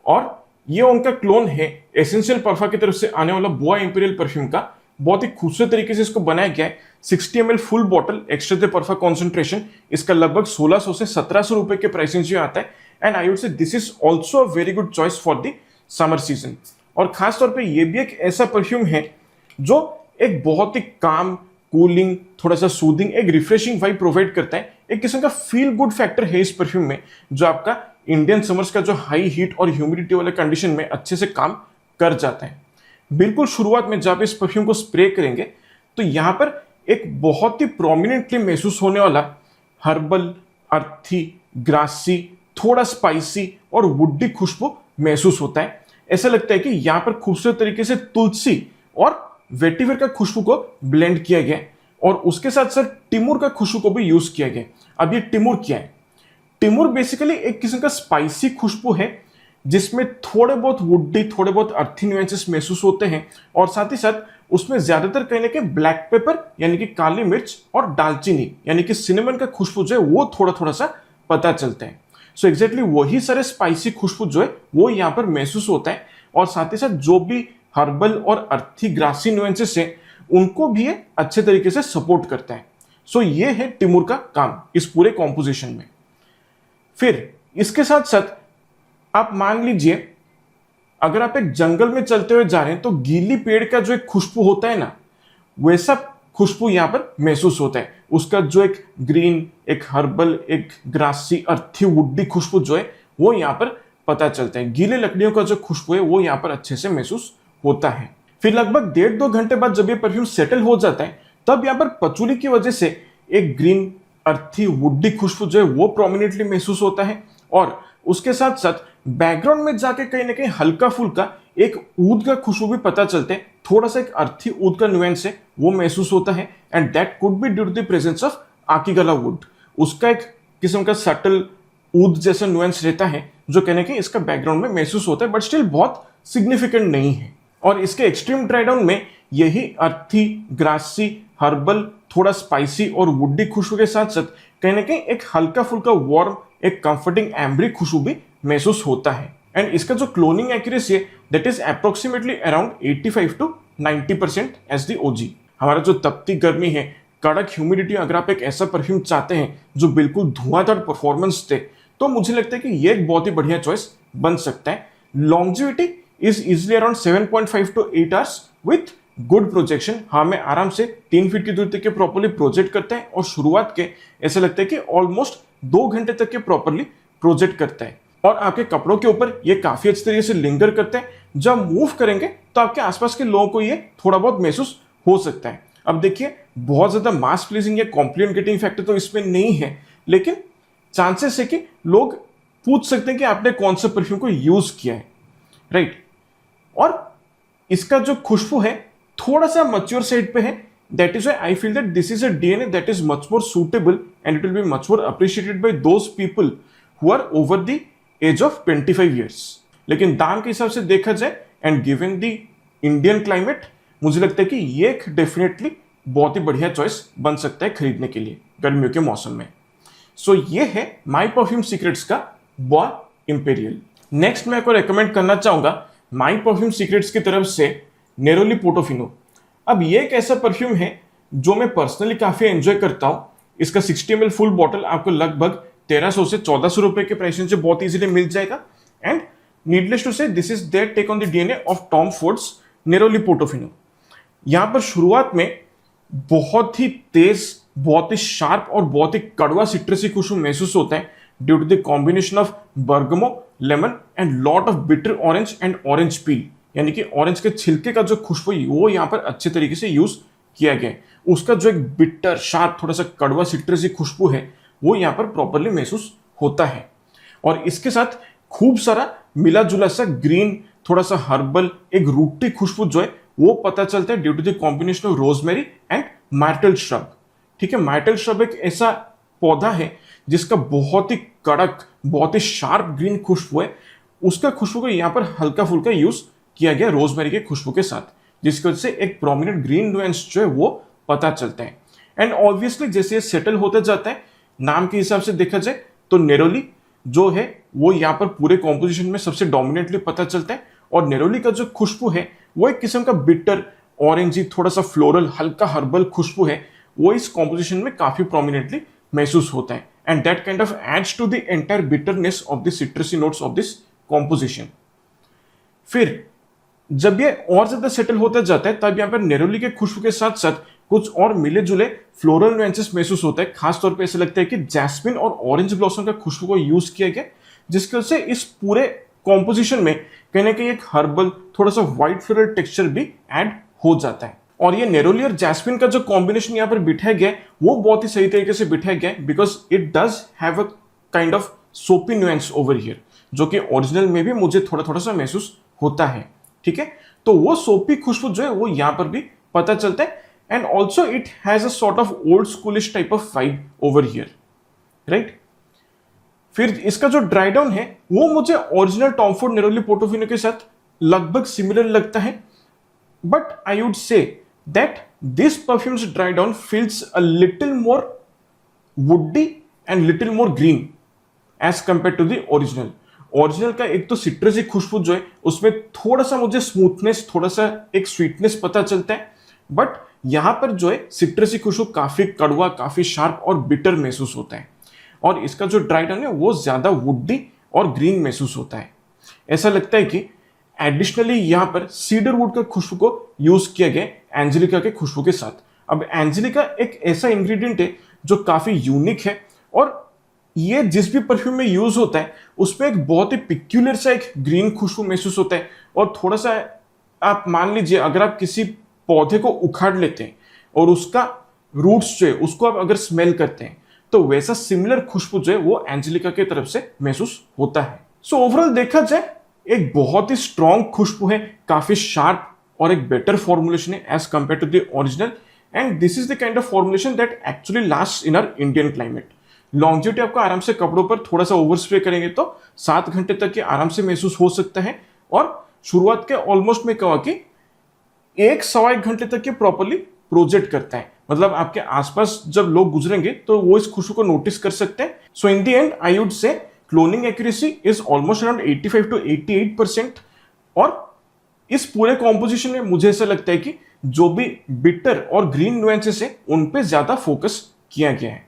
और ये उनका क्लोन है एसेंशियल परफा की तरफ से आने वाला बुआ इंपीरियल परफ्यूम का। बहुत ही खूबसूरत तरीके से इसको बनाया गया है। 60 ml फुल बॉटल, एक्स्ट्रा दे परफा कॉन्सेंट्रेशन, इसका लगभग 1600 से 1700 रुपए के प्राइसिंग जो आता है। And I would say this is also a very good choice for the summer season. और खास तौर पे ये भी एक ऐसा परफ्यूम है जो एक बहुत ही काम, कूलिंग, थोड़ा सा सूदिंग, एक रिफ्रेशिंग वाइब प्रोवाइड करता है। एक किस्म का फील गुड फैक्टर है इस परफ्यूम में, जो आपका इंडियन समर्स का जो हाई हीट और ह्यूमिडिटी वाले कंडीशन में अच्छे से काम कर जाता है। बिल्कुल शुरुआत में जब इस परफ्यूम को स्प्रे करेंगे तो यहां पर एक बहुत ही प्रोमिनेंटली महसूस होने वाला हर्बल, अर्थी, ग्रासी, थोड़ा स्पाइसी और वुडी खुशबू महसूस होता है। ऐसा लगता है कि यहां पर खूबसूरत तरीके से तुलसी और वेटिवर का खुशबू को ब्लेंड किया गया और उसके साथ साथ टिमुर का खुशबू को भी यूज किया गया। अब ये टिमुर क्या है? टिमुर बेसिकली एक किस्म का स्पाइसी खुशबू है जिसमें थोड़े बहुत वुडी, थोड़े बहुत अर्थी न्यूएंसेस महसूस होते हैं और साथ ही साथ उसमें ज्यादातर कहने के ब्लैक पेपर यानी कि काली मिर्च और दालचीनी यानी कि सिनेमन का खुशबू जो है वो थोड़ा थोड़ा सा पता चलता है। सो एग्जैक्टली वही सारे स्पाइसी खुशबू जो है वो यहाँ पर महसूस होता है और साथ ही साथ जो भी हर्बल और अर्थी ग्रासी न्यूएंसेस है उनको भी ये अच्छे तरीके से सपोर्ट करता है। सो ये है टिमुर का काम इस पूरे कॉम्पोजिशन में। फिर इसके साथ साथ आप मान लीजिए अगर आप एक जंगल में चलते हुए जा रहे हैं तो गीली पेड़ का जो एक खुशबू होता है ना, वैसा खुशबू यहां पर महसूस होता है। उसका जो एक ग्रीन, एक हर्बल, एक ग्रासी, अर्थी, वुडी खुशबू जो है वो यहां पर पता चलता है। गीले लकड़ियों का जो खुशबू है वो यहां पर अच्छे से महसूस होता है। फिर लगभग 1.5-2 घंटे बाद जब ये परफ्यूम सेटल हो जाता है तब यहाँ पर पचूली की वजह से एक ग्रीन अर्थी वुडी खुशबू जो है वो प्रोमिनेंटली महसूस होता है। और उसके साथ साथ बैकग्राउंड में जाके कहीं ना कहीं हल्का फुल्का एक ऊद का खुशबू भी पता चलते हैं, थोड़ा सा एक अर्थी ऊद का नुएंस है वो महसूस होता है। And that could be due to the presence of Akigalawood. उसका एक किस्म का सटल ऊद जैसा नुएंस रहता है जो कहने के इसका बैकग्राउंड में महसूस होता है, बट स्टिल बहुत सिग्निफिकेंट नहीं है। और इसके एक्सट्रीम ड्राई डाउन में यही अर्थी, ग्रासी, हर्बल, थोड़ा स्पाइसी और वुडी खुशबू के साथ साथ कहीं ना कहीं एक हल्का फुल्का वार्म, एक कंफर्टिंग एम्ब्री खुशबू भी महसूस होता है। एंड इसका जो क्लोनिंग एक्यूरेसी है that is approximately around 85 to 90% as the OG. हमारा जो तपती गर्मी है, कड़क ह्यूमिडिटी, अगर आप एक ऐसा परफ्यूम चाहते हैं जो बिल्कुल धुआंधार परफॉर्मेंस दे, तो मुझे लगता है कि ये एक बहुत ही बढ़िया चॉइस बन सकता है। Longevity is easily around 7.5 to 8 hours with good projection. हाँ, मैं आराम से 3 फीट की दूरी तक के प्रॉपरली प्रोजेक्ट करता है और शुरुआत के ऐसा लगता है कि ऑलमोस्ट 2 घंटे तक के प्रॉपरली प्रोजेक्ट करता है। और आपके कपड़ों के ऊपर ये काफी अच्छी तरीके से लिंगर करते हैं। जब मूव करेंगे तो आपके आसपास के लोगों को ये थोड़ा बहुत महसूस हो सकता है। अब देखिए, बहुत ज्यादा मास प्लीजिंग या कॉम्प्लीमेंट गेटिंग फैक्टर तो इसमें नहीं है, लेकिन चांसेस है कि लोग पूछ सकते हैं कि आपने कौन सा परफ्यूम को यूज किया है, राइट। और इसका जो खुशबू है थोड़ा सा मैच्योर साइड पे है। That is why I feel that this is a DNA that is much more suitable and it will be much more appreciated by those people who are over the age of 25 years। लेकिन दाम के हिसाब से देखा जाए and given the Indian climate, मुझे लगता है कि ये एक डेफिनेटली बहुत ही बढ़िया चॉइस बन सकता है खरीदने के लिए गर्मियों के मौसम में। सो ये है माई परफ्यूम सीक्रेट्स का बॉय इंपेरियल। नेक्स्ट मैं आपको रेकमेंड करना चाहूंगा माई परफ्यूम सीक्रेट्स की तरफ से नेरोली पोर्टोफिनो। अब ये एक ऐसा परफ्यूम है जो मैं पर्सनली काफी एंजॉय करता हूं। इसका 60 ml फुल बॉटल आपको लगभग 1300 से 1400 रुपए के प्राइस से बहुत इजीली मिल जाएगा। And needless to say this is their take on the DNA of Tom Ford's Neroli Portofino. यहां पर शुरुआत में बहुत ही तेज, बहुत ही शार्प और बहुत ही कड़वा सिट्रसी खुशबू महसूस होता है due to the combination of bergamot, lemon and lot of bitter orange and orange peel. यानी कि ऑरेंज के छिलके का जो खुशबू वो यहाँ पर अच्छे तरीके से यूज किया गया है। उसका जो एक बिटर, शार्प, थोड़ा सा कड़वा सिट्रसी खुशबू है वो यहाँ पर प्रॉपरली महसूस होता है। और इसके साथ खूब सारा मिला जुला सा ग्रीन, थोड़ा सा हर्बल, एक रूटी खुशबू जो है वो पता चलता है due to the combination of rosemary and myrtle shrub. ठीक है, मार्टल श्रब एक ऐसा पौधा है जिसका बहुत ही कड़क, बहुत ही शार्प ग्रीन खुशबू है। उसका खुशबू को यहाँ पर हल्का फुल्का यूज किया गया रोजमेरी के खुशबू के साथ, जिसकी वजह से एक प्रोमिनेंट ग्रीन नुएंस जो है वो पता चलता है। एंड ऑब्वियसली जैसे ये सेटल होता जाता है, नाम के हिसाब से देखा जाए तो नेरोली जो है वो यहाँ पर पूरे कॉम्पोजिशन में सबसे डोमिनेटली पता चलता है। और नेरोली का जो खुशबू है वो एक किस्म का बिटर, ऑरेंजी, थोड़ा सा फ्लोरल, हल्का हर्बल खुशबू है, वो इस कॉम्पोजिशन में काफी प्रोमिनेंटली महसूस होता है। And that kind of adds to the entire bitterness of the citrusy notes of this composition. फिर जब ये और ज्यादा सेटल होता जाता है तब यहाँ पर नेरोली के खुशबू के साथ साथ कुछ और मिले जुले फ्लोरल नुएंसेस महसूस होता है। खासतौर पे ऐसा लगता है कि जैस्मिन और ऑरेंज ब्लॉसम का खुशबू को यूज किया गया, जिसकी वजह से इस पूरे कॉम्पोजिशन में कहीं ना कहीं एक हर्बल, थोड़ा सा व्हाइट फ्लोरल टेक्सचर भी ऐड हो जाता है। और ये नेरोली और जैस्मिन का जो कॉम्बिनेशन यहाँ पर बिठाया गया है वो बहुत ही सही तरीके से बिठाया गया है, because it does have a kind of सोपी नुएंस ओवर हियर, जो कि ओरिजिनल में भी मुझे थोड़ा थोड़ा सा महसूस होता है। ठीक है, तो वो सोपी खुशबू जो है वो यहाँ पर भी पता चलता है। And also it has a sort of old schoolish type of vibe over here, right. फिर इसका जो ड्राई डाउन है वो मुझे original Tom Ford Neroli Portofino के साथ लगभग सिमिलर लगता है, but I would say that this perfume's dry down feels a little more woody and little more green as compare to the original. Original का एक तो सिट्रसी खुशबू जो है उसमें थोड़ा सा मुझे स्मूथनेस, थोड़ा सा एक स्वीटनेस पता चलता है, बट यहां पर जो है सिट्रसी खुशबू काफी कड़वा, काफी शार्प और बिटर महसूस होता है। और इसका जो ड्राई डाउन है वो ज्यादा वुडी और ग्रीन महसूस होता है। ऐसा लगता है कि एडिशनली यहां पर सीडर वुड का खुशबू को यूज किया गया एंजेलिका के खुशबू के साथ। अब एंजेलिका एक ऐसा इंग्रेडिएंट है जो काफी यूनिक है और ये जिस भी परफ्यूम में यूज होता है उसमें एक बहुत ही पिक्यूलर सा एक ग्रीन खुशबू महसूस होता है। और थोड़ा सा आप मान लीजिए अगर आप किसी पौधे को उखाड़ लेते हैं और उसका रूट्स जो है उसको आप अगर स्मेल करते हैं तो वैसा सिमिलर खुशबू जो है वो एंजेलिका की तरफ से महसूस होता है। सो ओवरऑल देखा जाए एक बहुत ही स्ट्रॉन्ग खुशबू है, काफी शार्प और एक बेटर फॉर्मुलेशन है as compare to the original, and this is the kind of formulation that actually last in our Indian climate. Longevity आपको आराम से कपड़ों पर थोड़ा सा ओवर स्प्रे करेंगे तो 7 घंटे तक ये आराम से महसूस हो सकता है, और शुरुआत के ऑलमोस्ट मैं कहूँ कि 1 सवा 1 घंटे तक ये प्रॉपरली प्रोजेक्ट करता है। मतलब आपके आसपास जब लोग गुजरेंगे तो वो इस खुशबू को नोटिस कर सकते हैं। So in the end I would say cloning accuracy is almost around 85 to 88%, और इस पूरे कॉम्पोजिशन में मुझे ऐसा लगता है कि जो भी बिटर और ग्रीन नुएंसेस है उन पे ज्यादा फोकस किया गया है।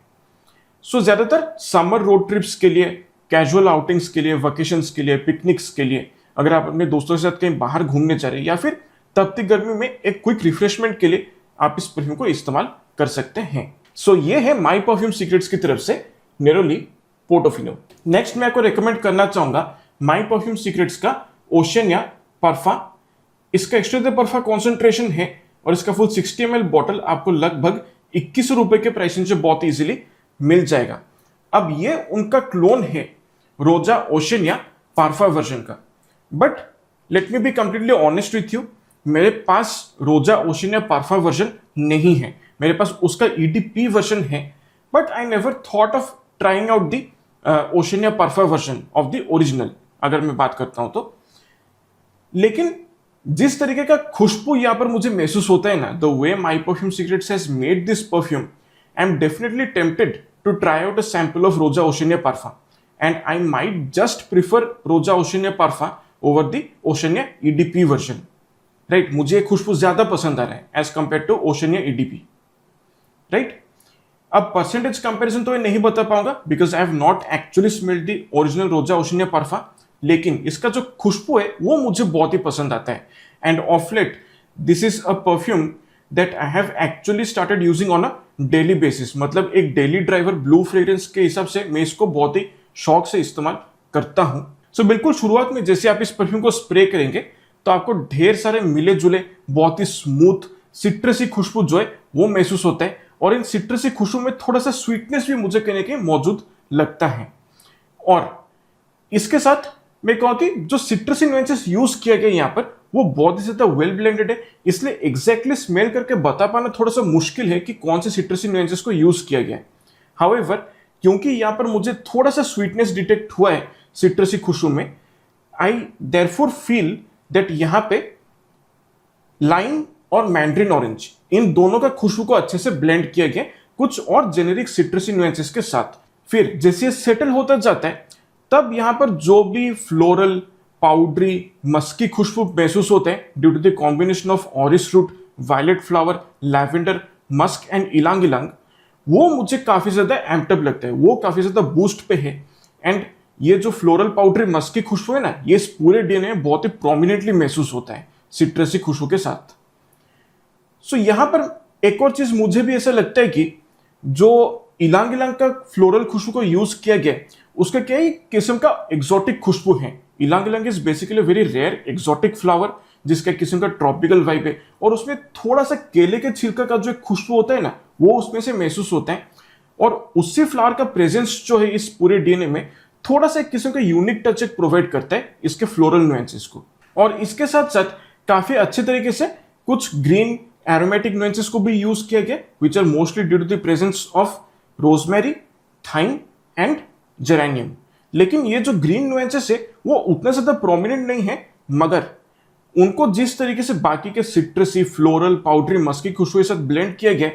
सो ज्यादातर समर रोड ट्रिप्स के लिए, कैजुअल आउटिंग्स के लिए, वकेशंस के लिए, पिकनिक्स के लिए, अगर आप अपने दोस्तों के साथ कहीं बाहर घूमने जा रहे हैं, या फिर तपती गर्मी में एक क्विक रिफ्रेशमेंट के लिए आप इस परफ्यूम को इस्तेमाल कर सकते हैं। सो ये है माई परफ्यूम सीक्रेट्स की तरफ से नेरोली पोर्टोफिनो। नेक्स्ट मैं आपको रेकमेंड करना चाहूंगा माई परफ्यूम सीक्रेट्स का ओशियनिया परफा। इसका एक्स्ट्रा दे परफा कॉन्सेंट्रेशन है और इसका फुल 60 ml बॉटल आपको लगभग 21 रुपए के प्राइस से बहुत इजीली मिल जाएगा। अब ये उनका क्लोन है रोजा ओशियनिया पारफा वर्जन का, but let me be completely honest with you, मेरे पास रोजा ओशियनिया पारफा वर्जन नहीं है, मेरे पास उसका EDP वर्जन है, but I never thought of trying out the Oceania parfum version of the original, अगर मैं बात करता हूं तो। लेकिन जिस तरीके का खुशबू यहां पर मुझे महसूस होता है ना, the way my perfume secrets has made this perfume, I am definitely tempted to try out a sample of Roja Oceania parfum, and I might just prefer Roja Oceania parfum over the Oceania EDP version. Right, मुझे खुशबू ज्यादा पसंद आ रहा है as compare to Oceania EDP। Right, अब percentage comparison तो ये नहीं बता पाऊंगा because I have not actually smelled the original रोजा ओशियनिया पारफा, लेकिन इसका जो खुशबू है वो मुझे बहुत ही पसंद आता है। End of let this is a perfume that I have actually started using on a daily basis, मतलब एक डेली ड्राइवर ब्लू फ्रेग्रेंस के हिसाब से मैं इसको बहुत ही शौक से इस्तेमाल करता हूं। सो बिल्कुल शुरुआत में जैसे आप इस परफ्यूम को स्प्रे करेंगे तो आपको ढेर सारे मिले जुले बहुत ही स्मूथ सिट्रसी खुशबू जो है वो महसूस होता है, और इन सिट्रसी खुशबू में थोड़ा सा स्वीटनेस भी मुझे कहने के मौजूद लगता है। और इसके साथ मैं कहूँ कि जो सिट्रसी नुएंसेस यूज किया गया यहाँ पर वो बहुत ही ज्यादा वेल ब्लेंडेड है, इसलिए एग्जैक्टली स्मेल करके बता पाना थोड़ा सा मुश्किल है कि कौन से सिट्रसी नुएंसेस को यूज किया गया है। हाउएवर, क्योंकि यहाँ पर मुझे थोड़ा सा स्वीटनेस डिटेक्ट हुआ है सिट्रसी खुशबू में, आई देयरफॉर फील दैट यहाँ पे लाइम और मैंड्रिन ऑरेंज इन दोनों का खुशबू को अच्छे से ब्लेंड किया गया कुछ और जेनेरिक सिट्रसी नुएंसेस के साथ। फिर जैसे ये सेटल होता जाता है तब यहां पर जो भी फ्लोरल, पाउडरी, मस्की खुशबू महसूस होते हैं due to the combination of orris root, violet flower, lavender, musk and ylang ylang, वो मुझे काफी ज्यादा एम्प्टअप लगता है, वो काफी ज्यादा बूस्ट पे है। एंड ये जो फ्लोरल, पाउडरी, मस्की खुशबू है ना, ये इस पूरे डीएनए में बहुत ही प्रोमिनेंटली महसूस होता है सिट्रसी खुशबू के साथ। सो यहां पर एक और चीज मुझे भी ऐसा लगता है कि जो इलांग इलांग का फ्लोरल खुशबू को यूज किया गया उसका कई किस्म का एक्सोटिक खुशबू है। Ylang ylang is basically very rare exotic flower जिसका किस्म का ट्रॉपिकल वाइब है, और उसमें थोड़ा सा केले के छिलका का जो खुशबू होता है ना वो उसमें से महसूस होता है, और उसी फ्लावर का प्रेजेंस जो है इस पूरे डीएनए में थोड़ा सा एक किस्म का यूनिक टच प्रोवाइड करता है इसके फ्लोरल नुएंसेस को। और इसके साथ साथ काफी अच्छे तरीके से कुछ ग्रीन एरोमेटिक नुएंसेस को भी यूज किया गया which are mostly due to the presence of rosemary, thyme and geranium. लेकिन ये जो ग्रीन नुएंसेस है वो उतना ज्यादा प्रोमिनेंट नहीं है, मगर उनको जिस तरीके से बाकी के सिट्रसी, फ्लोरल, पाउडरी, मस्की खुशबू के साथ ब्लेंड किया गया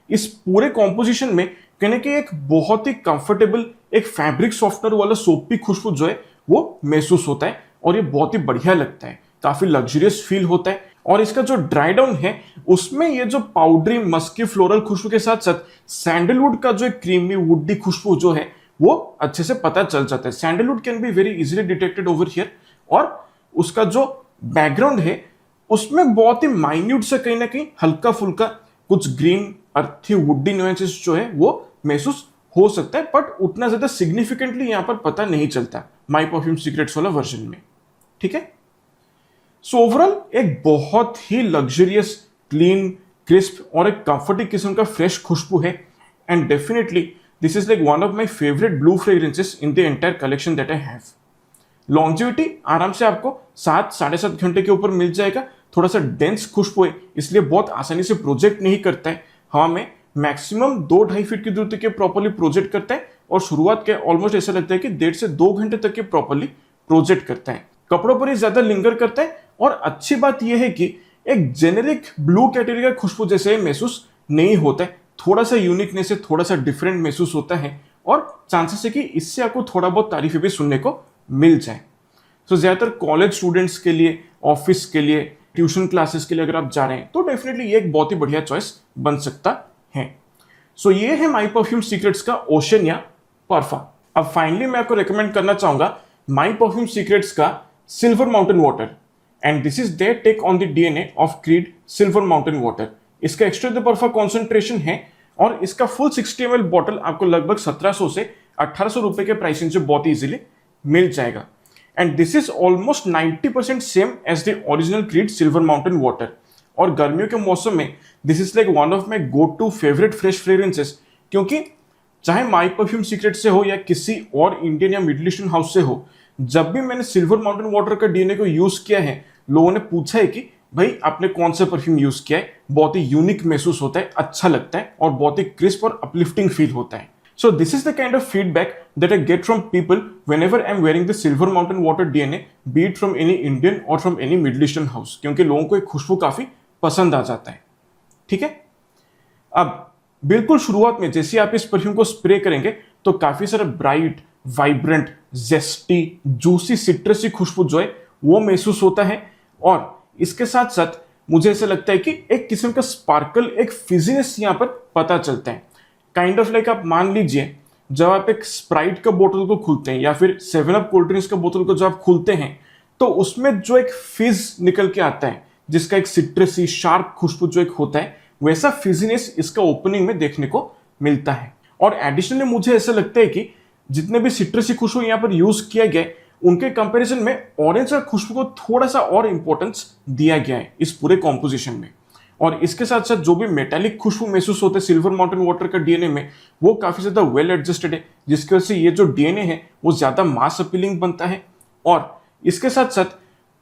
इस पूरे कॉम्पोजिशन में कहने के एक बहुत ही कंफर्टेबल एक फैब्रिक सॉफ्टनर वाला सोपी खुशबू जो है वो महसूस होता है, और ये बहुत ही बढ़िया लगता है, काफी लग्जरियस फील होता है। और इसका जो ड्राई डाउन है उसमें ये जो पाउडरी, मस्की, फ्लोरल खुशबू के साथ साथ सैंडलवुड का जो क्रीमी वुडी खुशबू जो है वो अच्छे से पता चल जाता है। Sandalwood can be very easily detected over here, और उसका जो बैकग्राउंड है उसमें बहुत ही माइन्यूट से कहीं ना कहीं हल्का फुल्का कुछ ग्रीन अर्थी वुडी नुएंसेस जो है वो महसूस हो सकता है, बट उतना ज्यादा सिग्निफिकेंटली यहां पर पता नहीं चलता माई परफ्यूम सीक्रेट्स वाला वर्जन में। ठीक है, सो ओवरऑल एक बहुत ही लग्जरियस, क्लीन, क्रिस्प और एक कंफर्टिंग किस्म का फ्रेश खुशबू है। And definitely this is like one of my favourite blue fragrances in the entire collection that I have. Longevity आराम से आपको 7-7.5 घंटे के ऊपर मिल जाएगा। थोड़ा सा डेंस खुशबू है, इसलिए बहुत आसानी से प्रोजेक्ट नहीं करता है। हवा में मैक्सिमम 2-2.5 फीट की दूरी तक के प्रॉपर्ली प्रोजेक्ट करता है और शुरुआत के ऑलमोस्ट ऐसा लगता है कि 1.5 से 2 घंटे तक के प्रॉपर्ली प्रोजेक्ट करता है। कपड़ों पर ही ज्यादा लिंगर करता है और अच्छी बात यह है कि एक जेनेरिक ब्लू कैटेगरी का खुशबू जैसे महसूस नहीं होता है। थोड़ा सा यूनिकनेस है, थोड़ा सा डिफरेंट महसूस होता है और चांसेस है कि इससे आपको थोड़ा बहुत तारीफें भी सुनने को मिल जाए। तो ज्यादातर कॉलेज स्टूडेंट्स के लिए, ऑफिस के लिए, ट्यूशन क्लासेस के लिए अगर आप जा रहे हैं तो डेफिनेटली ये एक बहुत ही बढ़िया चॉइस बन सकता है। सो ये है माई परफ्यूम सीक्रेट्स का ओशनिया परफा। अब फाइनली मैं आपको रिकमेंड करना चाहूंगा माई परफ्यूम सीक्रेट्स का silver mountain water, and this is their take on the DNA of Creed silver mountain water. इसका एक्स्ट्रा द परफा कॉन्सेंट्रेशन है और इसका फुल 60 ml बॉटल आपको लगभग 1700 से 1800 रुपए के प्राइसिंग से बहुत इजीली मिल जाएगा। And this is almost 90% same as the original Creed silver mountain water. और गर्मियों के मौसम में this is like one of my go to favourite fresh fragrances, क्योंकि चाहे माई परफ्यूम सीक्रेट से हो या किसी और इंडियन या मिडिल ईस्टर्न हाउस से हो, जब भी मैंने सिल्वर माउंटेन वाटर का डीएनए को यूज किया है, लोगों ने पूछा है कि भाई आपने कौन सा परफ्यूम यूज किया है। बहुत ही यूनिक महसूस होता है, अच्छा लगता है और बहुत ही क्रिस्प और अपलिफ्टिंग फील होता है। So this is the kind of feedback that I get from people whenever I'm wearing the Silver Mountain Water DNA, be it from any Indian or from any Middle Eastern house, क्योंकि लोगों को एक खुशबू काफी पसंद आ जाता है। ठीक है, अब बिल्कुल शुरुआत में जैसे आप इस परफ्यूम को स्प्रे करेंगे तो काफी सारा bright, vibrant, zesty, juicy, citrusy खुशबू जो है वो महसूस होता है। और इसके साथ साथ मुझे ऐसा लगता है कि एक किस्म का स्पार्कल, एक फिजीनेस यहाँ पर पता चलता है। काइंड ऑफ लाइक आप मान लीजिए जब आप एक स्प्राइट का बोतल को खोलते हैं या फिर 7 अप कोल्ड ड्रिंक्स का बोतल को जब आप खोलते हैं तो उसमें जो एक फिज निकल के आता है, जिसका एक सिट्रसी शार्प खुशबू जो एक होता है, वैसा फिजीनेस इसका ओपनिंग में देखने को मिलता है। और एडिशनली मुझे ऐसा लगता है कि जितने भी सिट्रसी खुशबू यहाँ पर यूज किया गया है उनके कंपैरिजन में ऑरेंज का खुशबू को थोड़ा सा और इंपॉर्टेंस दिया गया है इस पूरे कॉम्पोजिशन में। और इसके साथ साथ जो भी मेटालिक खुशबू महसूस होते हैं सिल्वर माउंटेन वाटर का डीएनए में, वो काफी ज्यादा वेल एडजस्टेड है, जिसकी वजह से ये जो डीएनए है वो ज्यादा मास अपीलिंग बनता है। और इसके साथ साथ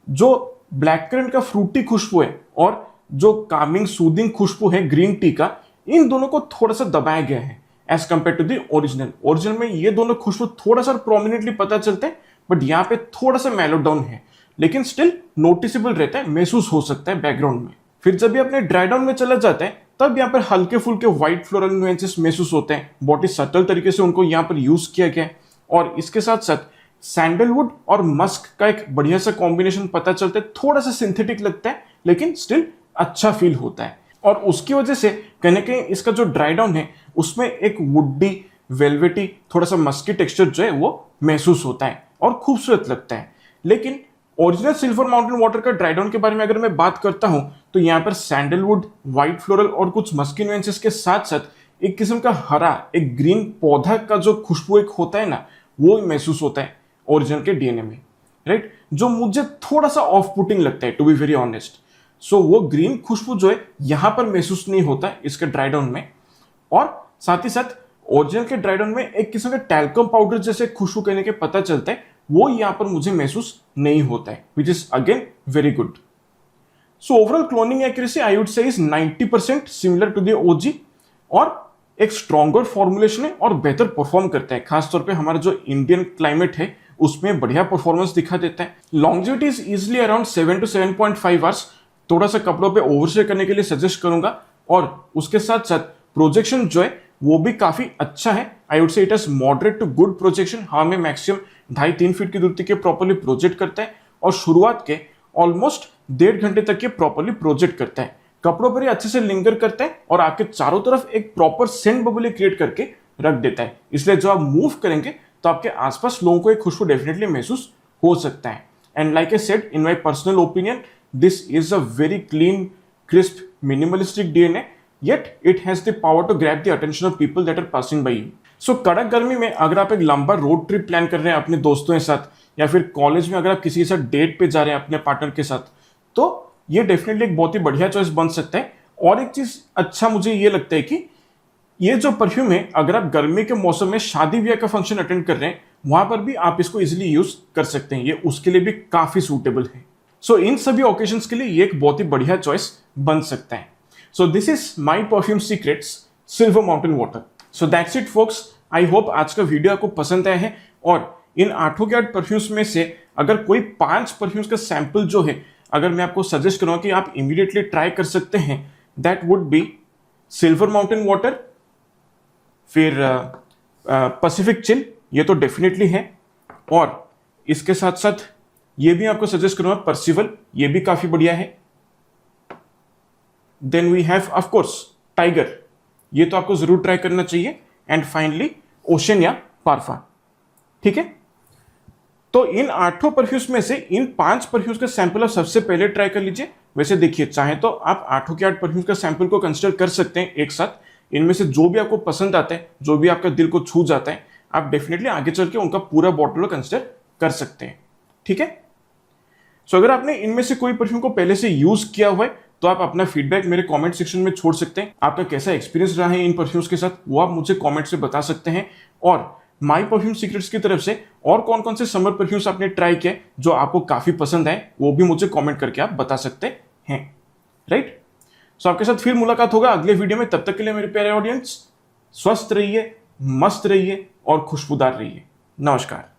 जो ब्लैक करंट का फ्रूटी खुशबू है और जो कामिंग सूदिंग खुशबू है ग्रीन टी का, इन दोनों को थोड़ा सा दबाया गया है as compare to the original में ये दोनों खुशबू थोड़ा सा प्रोमिनेंटली पता चलते हैं, बट यहाँ पे थोड़ा सा मेलो डाउन है, लेकिन स्टिल नोटिसेबल रहता है, महसूस हो सकता है बैकग्राउंड में। फिर जब ये अपने ड्राई डाउन में चला जाता है तब यहाँ पर हल्के फुल्के व्हाइट फ्लोरल नुएंसेस महसूस होते हैं। बहुत ही सटल तरीके से उनको यहाँ पर यूज किया गया है। और इसके साथ साथ सैंडलवुड और मस्क का एक बढ़िया सा कॉम्बिनेशन पता चलता है। थोड़ा सा सिंथेटिक लगता है लेकिन स्टिल अच्छा फील होता है। और उसकी वजह से कहीं ना कहीं इसका जो ड्राई डाउन है उसमें एक वुडी, वेलवेटी, थोड़ा सा मस्की टेक्सचर जो है वो महसूस होता है और खूबसूरत लगता है। लेकिन ओरिजिनल सिल्वर माउंटेन वाटर का ड्राई डाउन के बारे में अगर मैं बात करता हूं तो यहाँ पर सैंडलवुड, व्हाइट फ्लोरल और कुछ मस्की नुएंसेस के साथ साथ एक किस्म का हरा, एक ग्रीन पौधा का जो खुशबू एक होता है ना, वो महसूस होता है ओरिजिनल के डीएनए में, राइट, जो मुझे थोड़ा सा ऑफ पुटिंग लगता है टू बी वेरी ऑनेस्ट। सो वो ग्रीन खुशबू जो है यहां पर महसूस नहीं होता है इसके ड्राई डाउन में। और साथ ही साथ ओरिजिनल के ड्राई डाउन में एक किस्म का टैल्कम पाउडर जैसे खुशबू कहने के पता चलता है, वो यहां पर मुझे महसूस नहीं होता है, which is again very good. So overall cloning accuracy I would say is 90% similar to the OG, और एक स्ट्रॉन्गर फॉर्मुलेशन है और बेहतर परफॉर्म करता है। खासतौर पे हमारा जो इंडियन क्लाइमेट है उसमें बढ़िया परफॉर्मेंस दिखा देता है। Longevity is easily around 7 to 7.5 hours. थोड़ा सा कपड़ों पे ओवरशे करने के लिए सजेस्ट करूंगा। और उसके साथ साथ प्रोजेक्शन जो है वो भी काफी अच्छा है। I would say it is moderate to good projection. हाँ, में मैक्सिमम 2.5-3 फीट की दूरी के प्रॉपर्ली प्रोजेक्ट करता है और शुरुआत के ऑलमोस्ट 1.5 घंटे तक के प्रॉपर्ली प्रोजेक्ट करता है। कपड़ों पर ही अच्छे से लिंगर करता है और आपके चारों तरफ एक प्रॉपर सेंट बबल क्रिएट करके रख देता है। इसलिए जब आप मूव करेंगे तो आपके आसपास लोगों को एक खुशबू डेफिनेटली महसूस हो सकता है। And like I said in my personal opinion, this is a very clean, crisp, minimalistic DNA, yet it has the power to grab the attention of people that are passing by you. So कड़क गर्मी में अगर आप एक लंबा road trip plan कर रहे हैं अपने दोस्तों के साथ, या फिर कॉलेज में अगर आप किसी के साथ डेट पे जा रहे हैं अपने पार्टनर के साथ, तो ये डेफिनेटली एक बहुत ही बढ़िया चॉइस बन सकता है। और एक चीज अच्छा मुझे ये लगता है कि ये जो परफ्यूम है, अगर आप गर्मी के मौसम में शादी ब्याह का फंक्शन अटेंड कर रहे हैं, वहां पर भी आप इसको इजिली यूज कर सकते हैं। ये उसके लिए भी काफी सूटेबल है। सो इन सभी ओकेजन्स के लिए ये एक बहुत ही बढ़िया चॉइस बन सकता है। So this is my perfume secrets silver mountain water. So that's it focus. I hope आज का वीडियो आपको पसंद आया है, और इन 8 के 8 परफ्यूम्स में से अगर कोई 5 परफ्यूम्स का सैंपल जो है, अगर मैं आपको सजेस्ट करूंगा कि आप इमीडिएटली ट्राई कर सकते हैं, that would be silver mountain water, फिर पैसिफिक चिल, ये तो डेफिनेटली है, और इसके साथ साथ ये भी आपको सजेस्ट करूंगा पर्सिवल, ये भी काफी बढ़िया है। Then we have of course tiger, ये तो आपको जरूर ट्राई करना चाहिए। एंड फाइनली ओशन या पारफा। ठीक है, तो इन 8 परफ्यूम्स में से इन 5 परफ्यूम्स का सैंपल आप सबसे पहले ट्राई कर लीजिए। वैसे देखिए, चाहे तो आप 8 के 8 परफ्यूम्स का सैंपल को कंसिडर कर सकते हैं एक साथ। इनमें से जो भी आपको पसंद आता है, जो भी आपका दिल को छू जाता है, आप डेफिनेटली आगे चल के उनका पूरा बॉटल कंसिडर कर सकते हैं। ठीक है, सो अगर आपने इनमें से कोई परफ्यूम को पहले से यूज किया हुआ है, तो आप अपना फीडबैक मेरे कमेंट सेक्शन में छोड़ सकते हैं। आपका कैसा एक्सपीरियंस रहा है इन परफ्यूम्स के साथ, वो आप मुझे कमेंट से बता सकते हैं। और माई परफ्यूम सीक्रेट्स की तरफ से और कौन कौन से समर परफ्यूम्स आपने ट्राई किए जो आपको काफी पसंद आए, वो भी मुझे कमेंट करके आप बता सकते हैं। राइट, सो आपके साथ फिर मुलाकात होगा अगले वीडियो में। तब तक के लिए मेरे प्यारे ऑडियंस, स्वस्थ रहिए, मस्त रहिए और खुशबूदार रहिए। नमस्कार।